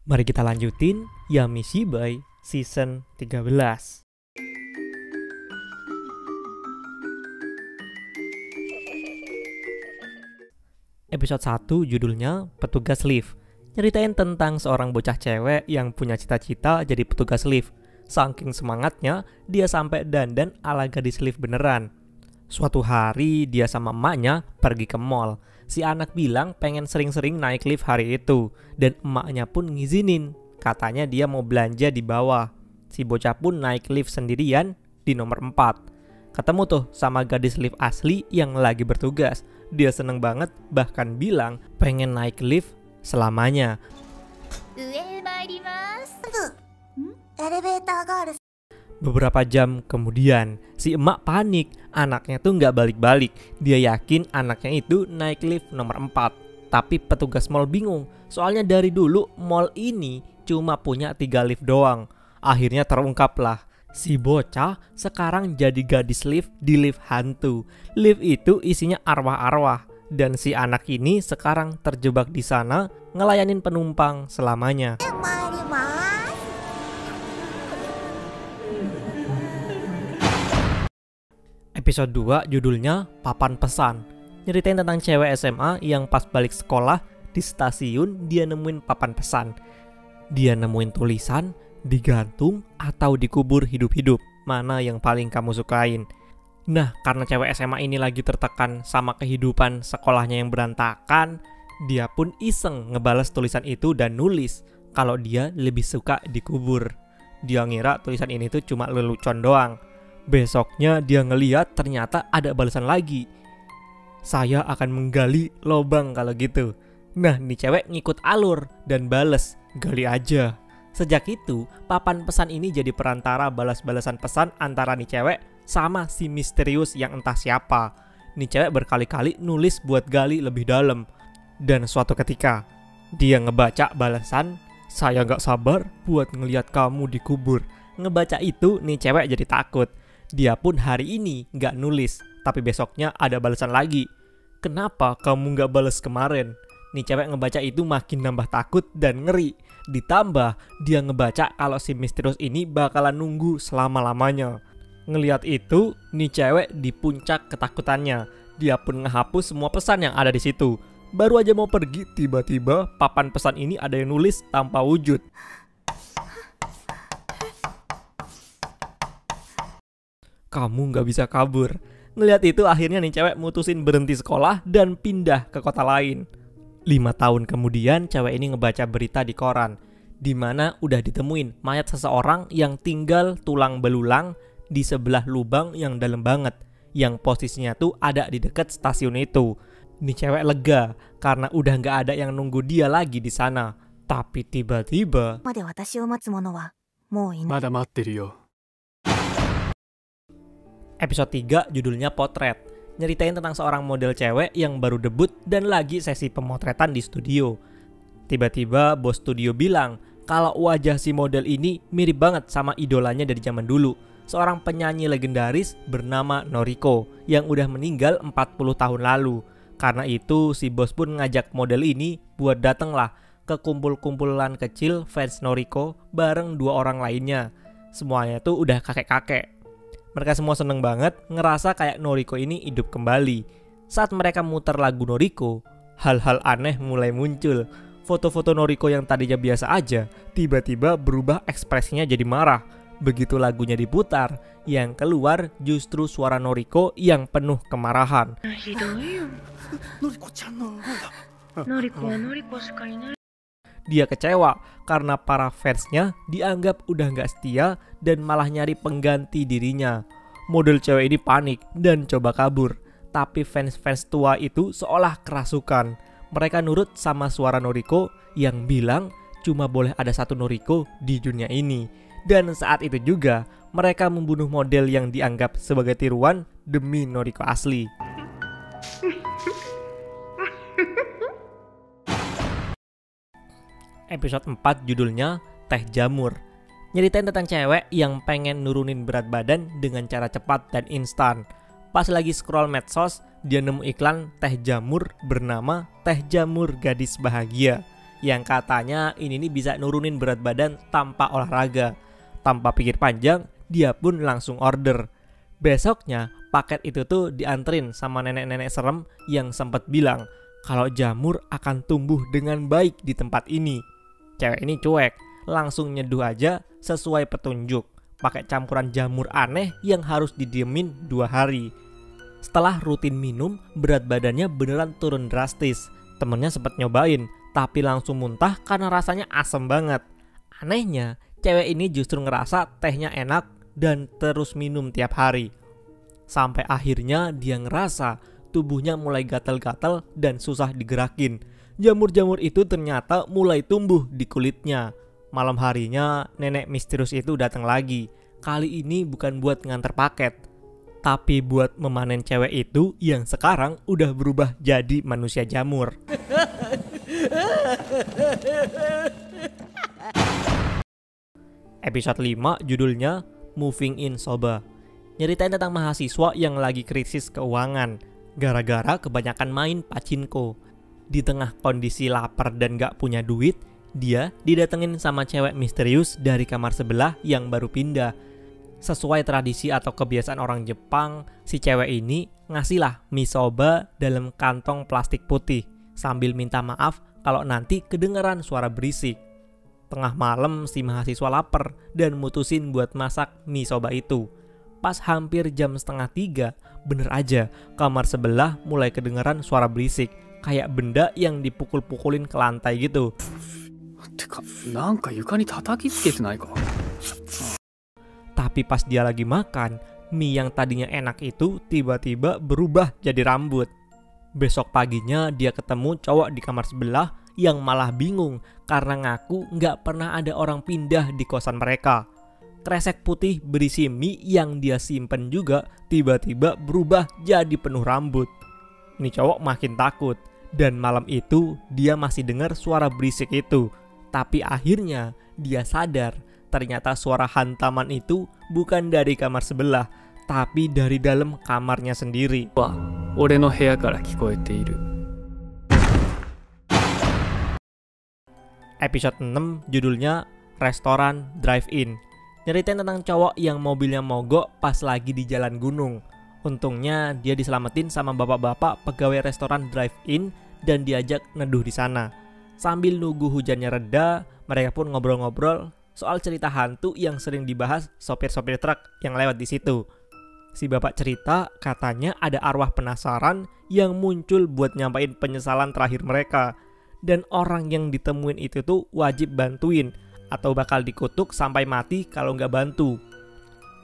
Mari kita lanjutin Yami Shibai season 13. Episode 1 judulnya Petugas Lift. Nyeritain tentang seorang bocah cewek yang punya cita-cita jadi petugas lift. Saking semangatnya, dia sampai dandan ala gadis lift beneran. Suatu hari dia sama emaknya pergi ke mall. Si anak bilang pengen sering-sering naik lift hari itu, dan emaknya pun ngizinin. Katanya dia mau belanja di bawah. Si bocah pun naik lift sendirian di nomor 4. Ketemu tuh sama gadis lift asli yang lagi bertugas. Dia seneng banget, bahkan bilang pengen naik lift selamanya. Beberapa jam kemudian, si emak panik. Anaknya tuh nggak balik-balik. Dia yakin anaknya itu naik lift nomor 4. Tapi petugas mall bingung. Soalnya dari dulu mall ini cuma punya 3 lift doang. Akhirnya terungkaplah. Si bocah sekarang jadi gadis lift di lift hantu. Lift itu isinya arwah-arwah. Dan si anak ini sekarang terjebak di sana ngelayanin penumpang selamanya. Episode 2 judulnya Papan Pesan. Nyeritain tentang cewek SMA yang pas balik sekolah di stasiun dia nemuin papan pesan. Dia nemuin tulisan digantung atau dikubur hidup-hidup. Mana yang paling kamu sukain? Nah, karena cewek SMA ini lagi tertekan sama kehidupan sekolahnya yang berantakan, dia pun iseng ngebales tulisan itu dan nulis kalau dia lebih suka dikubur. Dia ngira tulisan ini tuh cuma lelucon doang. Besoknya dia ngeliat ternyata ada balasan lagi. Saya akan menggali lobang kalau gitu. Nah, nih cewek ngikut alur dan bales, gali aja. Sejak itu, papan pesan ini jadi perantara balas-balasan pesan antara nih cewek sama si misterius yang entah siapa. Nih cewek berkali-kali nulis buat gali lebih dalam. Dan suatu ketika, dia ngebaca balasan, saya gak sabar buat ngeliat kamu dikubur. Ngebaca itu, nih cewek jadi takut. Dia pun hari ini gak nulis, tapi besoknya ada balasan lagi. Kenapa kamu gak balas kemarin? Nih cewek ngebaca itu makin nambah takut dan ngeri. Ditambah dia ngebaca kalau si misterius ini bakalan nunggu selama-lamanya. Ngelihat itu, nih cewek di puncak ketakutannya. Dia pun ngehapus semua pesan yang ada di situ. Baru aja mau pergi, tiba-tiba papan pesan ini ada yang nulis tanpa wujud. Kamu gak bisa kabur. Ngelihat itu akhirnya nih cewek mutusin berhenti sekolah dan pindah ke kota lain. 5 tahun kemudian cewek ini ngebaca berita di koran, di mana udah ditemuin mayat seseorang yang tinggal tulang belulang di sebelah lubang yang dalam banget, yang posisinya tuh ada di dekat stasiun itu. Nih cewek lega karena udah gak ada yang nunggu dia lagi di sana. Tapi tiba-tiba Episode 3 judulnya Potret. Nyeritain tentang seorang model cewek yang baru debut dan lagi sesi pemotretan di studio. Tiba-tiba bos studio bilang kalau wajah si model ini mirip banget sama idolanya dari zaman dulu. Seorang penyanyi legendaris bernama Noriko yang udah meninggal 40 tahun lalu. Karena itu si bos pun ngajak model ini buat dateng lah ke kumpul-kumpulan kecil fans Noriko bareng 2 orang lainnya. Semuanya tuh udah kakek-kakek. Mereka semua seneng banget ngerasa kayak Noriko ini hidup kembali. Saat mereka muter lagu Noriko, hal-hal aneh mulai muncul. Foto-foto Noriko yang tadinya biasa aja, tiba-tiba berubah ekspresinya jadi marah. Begitu lagunya diputar, yang keluar justru suara Noriko yang penuh kemarahan. Dia kecewa karena para fansnya dianggap udah gak setia dan malah nyari pengganti dirinya. Model cewek ini panik dan coba kabur. Tapi fans-fans tua itu seolah kerasukan. Mereka nurut sama suara Noriko yang bilang cuma boleh ada satu Noriko di dunia ini. Dan saat itu juga mereka membunuh model yang dianggap sebagai tiruan demi Noriko asli. Episode 4 judulnya Teh Jamur. Nyeritain tentang cewek yang pengen nurunin berat badan dengan cara cepat dan instan. Pas lagi scroll medsos, dia nemu iklan teh jamur bernama Teh Jamur Gadis Bahagia, yang katanya ini nih bisa nurunin berat badan tanpa olahraga. Tanpa pikir panjang, dia pun langsung order. Besoknya, paket itu tuh dianterin sama nenek-nenek serem yang sempat bilang kalau jamur akan tumbuh dengan baik di tempat ini. Cewek ini cuek, langsung nyeduh aja sesuai petunjuk, pakai campuran jamur aneh yang harus didiemin 2 hari. Setelah rutin minum, berat badannya beneran turun drastis. Temennya sempat nyobain, tapi langsung muntah karena rasanya asem banget. Anehnya, cewek ini justru ngerasa tehnya enak dan terus minum tiap hari. Sampai akhirnya dia ngerasa tubuhnya mulai gatal-gatal dan susah digerakin. Jamur-jamur itu ternyata mulai tumbuh di kulitnya. Malam harinya, nenek misterius itu datang lagi. Kali ini bukan buat nganter paket, tapi buat memanen cewek itu yang sekarang udah berubah jadi manusia jamur. Episode 5 judulnya Moving in Soba. Nyeritain tentang mahasiswa yang lagi krisis keuangan gara-gara kebanyakan main pachinko. Di tengah kondisi lapar dan gak punya duit, dia didatengin sama cewek misterius dari kamar sebelah yang baru pindah. Sesuai tradisi atau kebiasaan orang Jepang, si cewek ini ngasihlah mie soba dalam kantong plastik putih sambil minta maaf kalau nanti kedengeran suara berisik. Tengah malam si mahasiswa lapar dan mutusin buat masak mie soba itu. Pas hampir jam 2:30, bener aja kamar sebelah mulai kedengeran suara berisik, kayak benda yang dipukul-pukulin ke lantai gitu. Tapi pas dia lagi makan, mie yang tadinya enak itu tiba-tiba berubah jadi rambut. Besok paginya dia ketemu cowok di kamar sebelah yang malah bingung karena ngaku nggak pernah ada orang pindah di kosan mereka. Kresek putih berisi mie yang dia simpen juga tiba-tiba berubah jadi penuh rambut. Ini cowok makin takut, dan malam itu dia masih dengar suara berisik itu. Tapi akhirnya dia sadar ternyata suara hantaman itu bukan dari kamar sebelah, tapi dari dalam kamarnya sendiri. Episode 6 judulnya Restoran Drive-In. Nyeritain tentang cowok yang mobilnya mogok pas lagi di jalan gunung. Untungnya dia diselamatin sama bapak-bapak pegawai restoran drive-in dan diajak neduh di sana. Sambil nunggu hujannya reda, mereka pun ngobrol-ngobrol soal cerita hantu yang sering dibahas sopir-sopir truk yang lewat di situ. Si bapak cerita katanya ada arwah penasaran yang muncul buat nyampain penyesalan terakhir mereka. Dan orang yang ditemuin itu tuh wajib bantuin atau bakal dikutuk sampai mati kalau nggak bantu.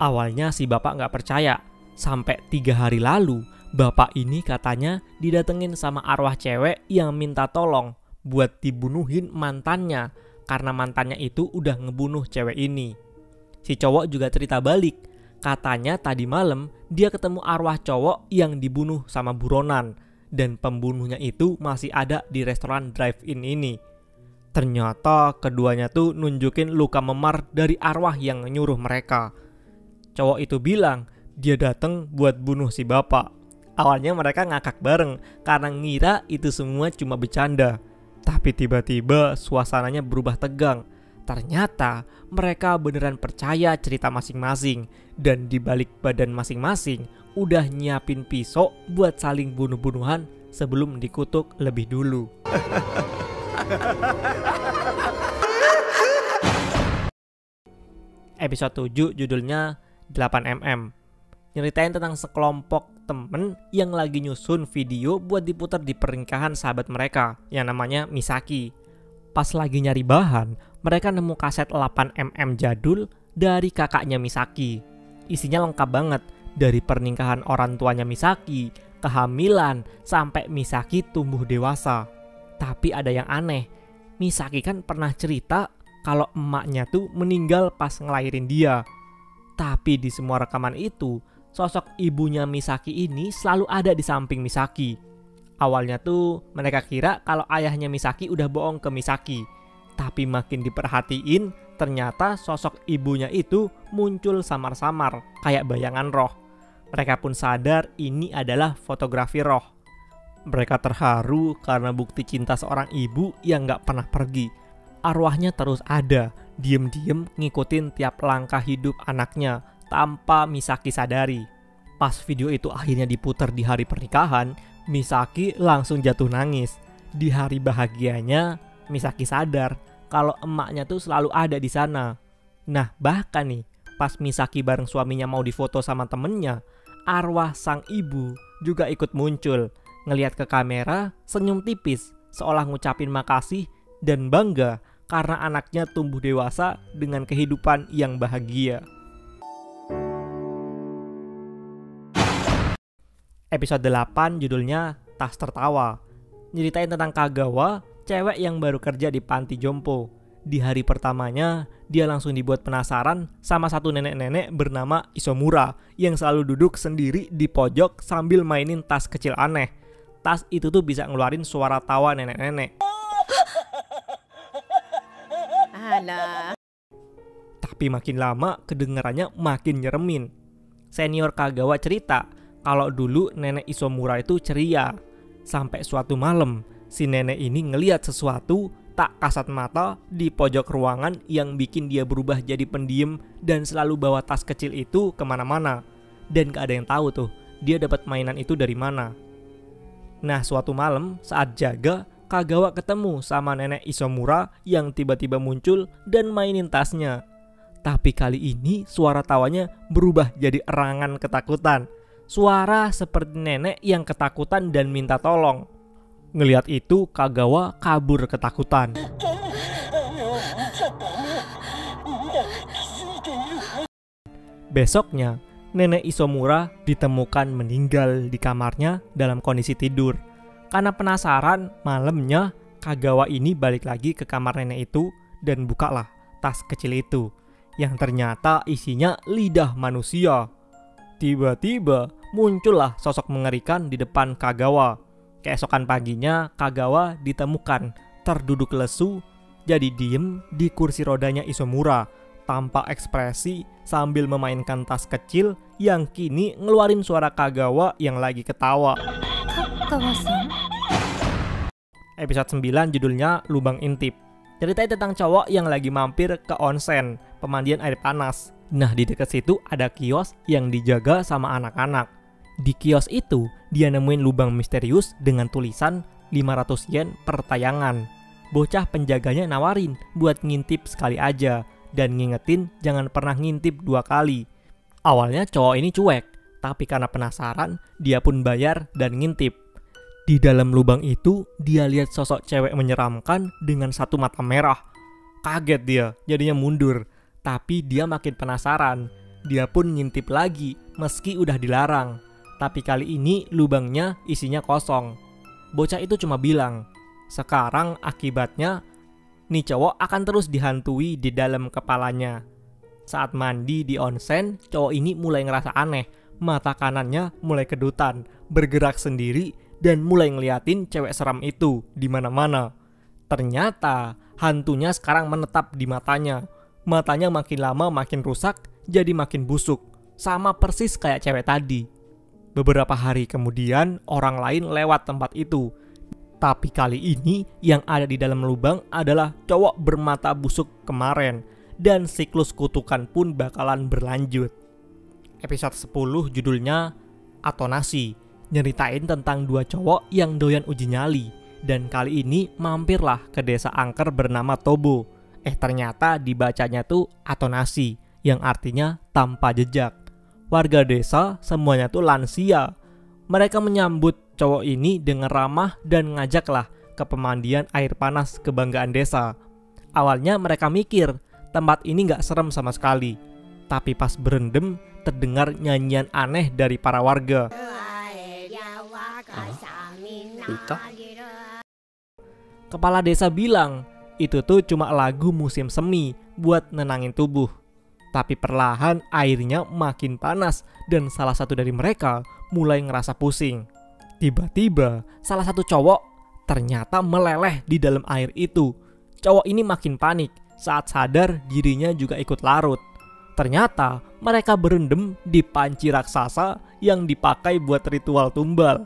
Awalnya si bapak nggak percaya. Sampai 3 hari lalu, bapak ini katanya didatengin sama arwah cewek yang minta tolong buat dibunuhin mantannya karena mantannya itu udah ngebunuh cewek ini. Si cowok juga cerita balik, katanya tadi malam dia ketemu arwah cowok yang dibunuh sama buronan dan pembunuhnya itu masih ada di restoran drive-in ini. Ternyata keduanya tuh nunjukin luka memar dari arwah yang nyuruh mereka. Cowok itu bilang dia datang buat bunuh si bapak. Awalnya mereka ngakak bareng karena ngira itu semua cuma bercanda. Tapi tiba-tiba suasananya berubah tegang. Ternyata mereka beneran percaya cerita masing-masing. Dan di balik badan masing-masing udah nyiapin pisau buat saling bunuh-bunuhan sebelum dikutuk lebih dulu. Episode 7 judulnya 8mm. Nyeritain tentang sekelompok temen yang lagi nyusun video buat diputar di pernikahan sahabat mereka yang namanya Misaki. Pas lagi nyari bahan, mereka nemu kaset 8mm jadul dari kakaknya Misaki. Isinya lengkap banget, dari pernikahan orang tuanya Misaki, kehamilan, sampai Misaki tumbuh dewasa. Tapi ada yang aneh, Misaki kan pernah cerita kalau emaknya tuh meninggal pas ngelahirin dia. Tapi di semua rekaman itu, sosok ibunya Misaki ini selalu ada di samping Misaki. Awalnya tuh mereka kira kalau ayahnya Misaki udah bohong ke Misaki. Tapi makin diperhatiin, ternyata sosok ibunya itu muncul samar-samar, kayak bayangan roh. Mereka pun sadar ini adalah fotografi roh. Mereka terharu karena bukti cinta seorang ibu yang gak pernah pergi. Arwahnya terus ada, diem-diem ngikutin tiap langkah hidup anaknya tanpa Misaki sadari. Pas video itu akhirnya diputar di hari pernikahan, Misaki langsung jatuh nangis. Di hari bahagianya, Misaki sadar kalau emaknya tuh selalu ada di sana. Nah, bahkan nih, pas Misaki bareng suaminya mau difoto sama temennya, arwah sang ibu juga ikut muncul. Ngelihat ke kamera, senyum tipis, seolah ngucapin makasih dan bangga karena anaknya tumbuh dewasa dengan kehidupan yang bahagia. Episode 8 judulnya Tas Tertawa. Nyeritain tentang Kagawa, cewek yang baru kerja di panti jompo. Di hari pertamanya, dia langsung dibuat penasaran sama satu nenek-nenek bernama Isomura yang selalu duduk sendiri di pojok sambil mainin tas kecil aneh. Tas itu tuh bisa ngeluarin suara tawa nenek-nenek. Alah. Tapi makin lama kedengarannya makin nyeremin. Senior Kagawa cerita kalau dulu nenek Isomura itu ceria. Sampai suatu malam, si nenek ini ngeliat sesuatu tak kasat mata di pojok ruangan yang bikin dia berubah jadi pendiam dan selalu bawa tas kecil itu kemana-mana. Dan gak ada yang tahu tuh dia dapat mainan itu dari mana. Nah, suatu malam saat jaga, Kagawa ketemu sama nenek Isomura yang tiba-tiba muncul dan mainin tasnya. Tapi kali ini suara tawanya berubah jadi erangan ketakutan. Suara seperti nenek yang ketakutan dan minta tolong. Ngelihat itu, Kagawa kabur ketakutan. Besoknya, nenek Isomura ditemukan meninggal di kamarnya dalam kondisi tidur. Karena penasaran, malamnya Kagawa ini balik lagi ke kamar nenek itu dan bukalah tas kecil itu, yang ternyata isinya lidah manusia. Tiba-tiba muncullah sosok mengerikan di depan Kagawa. Keesokan paginya, Kagawa ditemukan terduduk lesu, jadi diem di kursi rodanya Isomura, tanpa ekspresi sambil memainkan tas kecil yang kini ngeluarin suara Kagawa yang lagi ketawa. Episode 9 judulnya Lubang Intip. Ceritain tentang cowok yang lagi mampir ke onsen, pemandian air panas. Nah, di dekat situ ada kios yang dijaga sama anak-anak. Di kios itu, dia nemuin lubang misterius dengan tulisan 500 yen per tayangan. Bocah penjaganya nawarin buat ngintip sekali aja dan ngingetin jangan pernah ngintip 2 kali. Awalnya cowok ini cuek, tapi karena penasaran, dia pun bayar dan ngintip. Di dalam lubang itu, dia lihat sosok cewek menyeramkan dengan satu mata merah. Kaget dia, jadinya mundur. Tapi dia makin penasaran. Dia pun ngintip lagi, meski udah dilarang. Tapi kali ini lubangnya isinya kosong. Bocah itu cuma bilang, sekarang akibatnya nih cowok akan terus dihantui di dalam kepalanya. Saat mandi di onsen, cowok ini mulai ngerasa aneh. Mata kanannya mulai kedutan, bergerak sendiri, dan mulai ngeliatin cewek seram itu di mana-mana. Ternyata hantunya sekarang menetap di matanya. Matanya makin lama makin rusak, jadi makin busuk, sama persis kayak cewek tadi. Beberapa hari kemudian, orang lain lewat tempat itu. Tapi kali ini, yang ada di dalam lubang adalah cowok bermata busuk kemarin, dan siklus kutukan pun bakalan berlanjut. Episode 10 judulnya Atonasi. Nyeritain tentang 2 cowok yang doyan uji nyali, dan kali ini mampirlah ke desa angker bernama Tobo. Ternyata dibacanya tuh Atonasi, yang artinya tanpa jejak. Warga desa semuanya tuh lansia. Mereka menyambut cowok ini dengan ramah dan ngajaklah ke pemandian air panas kebanggaan desa. Awalnya mereka mikir tempat ini gak serem sama sekali. Tapi pas berendam, terdengar nyanyian aneh dari para warga. Kepala desa bilang, itu tuh cuma lagu musim semi buat nenangin tubuh. Tapi perlahan airnya makin panas dan salah satu dari mereka mulai ngerasa pusing. Tiba-tiba salah satu cowok ternyata meleleh di dalam air itu. Cowok ini makin panik saat sadar dirinya juga ikut larut. Ternyata mereka berendam di panci raksasa yang dipakai buat ritual tumbal.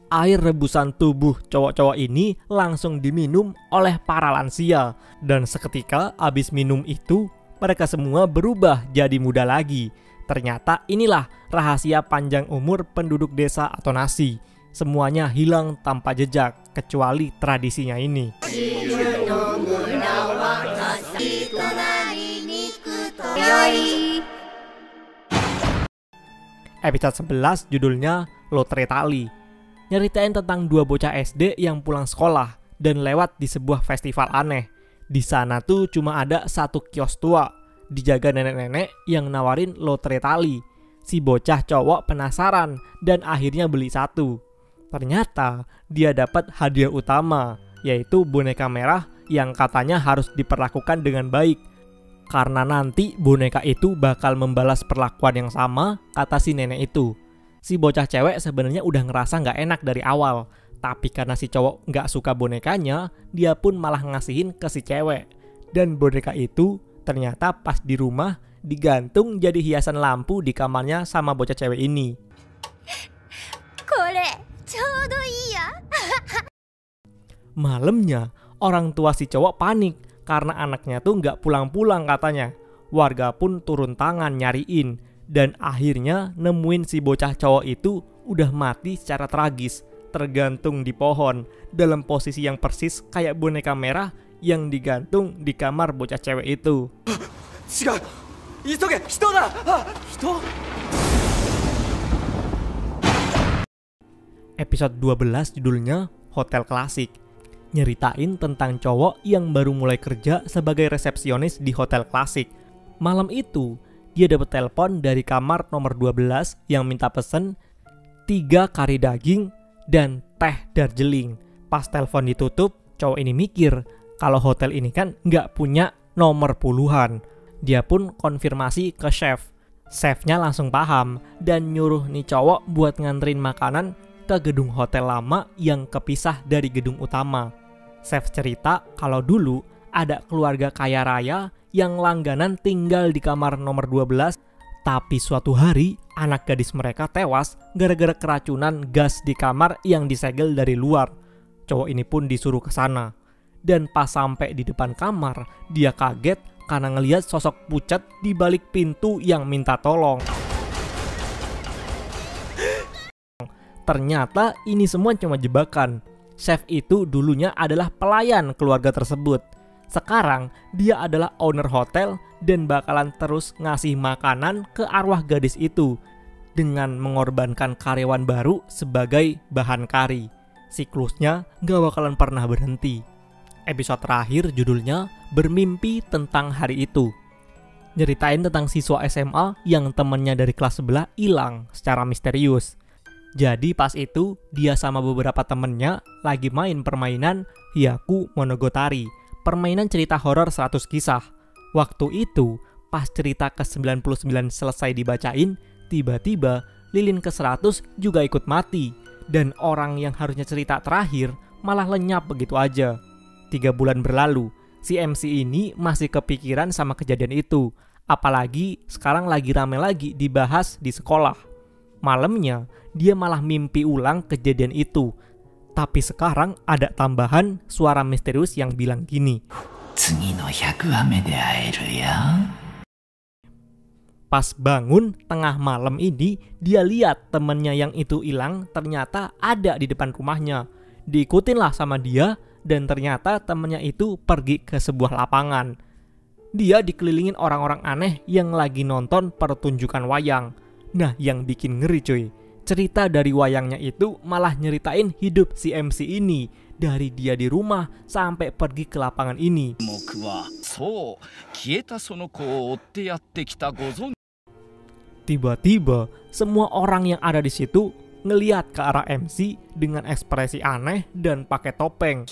Air rebusan tubuh cowok-cowok ini langsung diminum oleh para lansia. Dan seketika abis minum itu, mereka semua berubah jadi muda lagi. Ternyata inilah rahasia panjang umur penduduk desa atau nasi. Semuanya hilang tanpa jejak, kecuali tradisinya ini. Episode 11 judulnya Lotre Tali. Nyeritain tentang dua bocah SD yang pulang sekolah dan lewat di sebuah festival aneh. Di sana tuh cuma ada satu kios tua, dijaga nenek-nenek yang nawarin lotre tali. Si bocah cowok penasaran dan akhirnya beli satu. Ternyata dia dapat hadiah utama, yaitu boneka merah yang katanya harus diperlakukan dengan baik. Karena nanti boneka itu bakal membalas perlakuan yang sama, kata si nenek itu. Si bocah cewek sebenarnya udah ngerasa nggak enak dari awal. Tapi karena si cowok nggak suka bonekanya, dia pun malah ngasihin ke si cewek. Dan boneka itu ternyata pas di rumah digantung jadi hiasan lampu di kamarnya sama bocah cewek ini. Malamnya, orang tua si cowok panik karena anaknya tuh nggak pulang-pulang katanya. Warga pun turun tangan nyariin dan akhirnya nemuin si bocah cowok itu udah mati secara tragis, tergantung di pohon dalam posisi yang persis kayak boneka merah yang digantung di kamar bocah cewek itu. Episode 12 judulnya Hotel Klasik. Nyeritain tentang cowok yang baru mulai kerja sebagai resepsionis di hotel klasik. Malam itu, dia dapat telepon dari kamar nomor 12 yang minta pesen 3 kari daging dan teh Darjeeling. Pas telepon ditutup, cowok ini mikir kalau hotel ini kan nggak punya nomor puluhan. Dia pun konfirmasi ke chef. Chefnya langsung paham dan nyuruh nih cowok buat nganterin makanan ke gedung hotel lama yang kepisah dari gedung utama. Chef cerita kalau dulu ada keluarga kaya raya yang langganan tinggal di kamar nomor 12, tapi suatu hari anak gadis mereka tewas gara-gara keracunan gas di kamar yang disegel dari luar. Cowok ini pun disuruh ke sana. Dan pas sampai di depan kamar, dia kaget karena ngelihat sosok pucat di balik pintu yang minta tolong. Ternyata ini semua cuma jebakan. Chef itu dulunya adalah pelayan keluarga tersebut. Sekarang dia adalah owner hotel dan bakalan terus ngasih makanan ke arwah gadis itu dengan mengorbankan karyawan baru sebagai bahan kari. Siklusnya gak bakalan pernah berhenti. Episode terakhir judulnya Bermimpi Tentang Hari Itu. Nyeritain tentang siswa SMA yang temennya dari kelas sebelah hilang secara misterius. Jadi pas itu dia sama beberapa temennya lagi main permainan Hyaku Monogatari, permainan cerita horor 100 kisah. Waktu itu pas cerita ke-99 selesai dibacain, tiba-tiba lilin ke-100 juga ikut mati. Dan orang yang harusnya cerita terakhir malah lenyap begitu aja. 3 bulan berlalu, si MC ini masih kepikiran sama kejadian itu. Apalagi sekarang lagi rame lagi dibahas di sekolah. Malamnya, dia malah mimpi ulang kejadian itu. Tapi sekarang ada tambahan suara misterius yang bilang gini. Pas bangun tengah malam ini, dia lihat temennya yang itu hilang ternyata ada di depan rumahnya. Diikutin lah sama dia dan ternyata temennya itu pergi ke sebuah lapangan. Dia dikelilingin orang-orang aneh yang lagi nonton pertunjukan wayang. Nah, yang bikin ngeri cuy, cerita dari wayangnya itu malah nyeritain hidup si MC ini dari dia di rumah sampai pergi ke lapangan ini. Tiba-tiba semua orang yang ada di situ ngeliat ke arah MC dengan ekspresi aneh dan pakai topeng.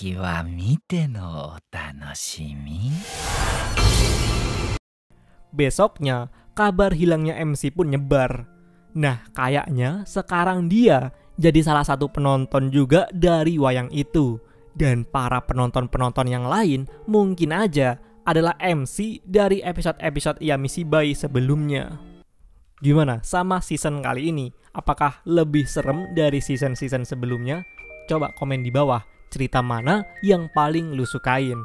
Besoknya kabar hilangnya MC pun nyebar. Nah, kayaknya sekarang dia jadi salah satu penonton juga dari wayang itu. Dan para penonton-penonton yang lain mungkin aja adalah MC dari episode-episode Yami Shibai sebelumnya. Gimana sama season kali ini? Apakah lebih serem dari season-season sebelumnya? Coba komen di bawah, cerita mana yang paling lu sukain.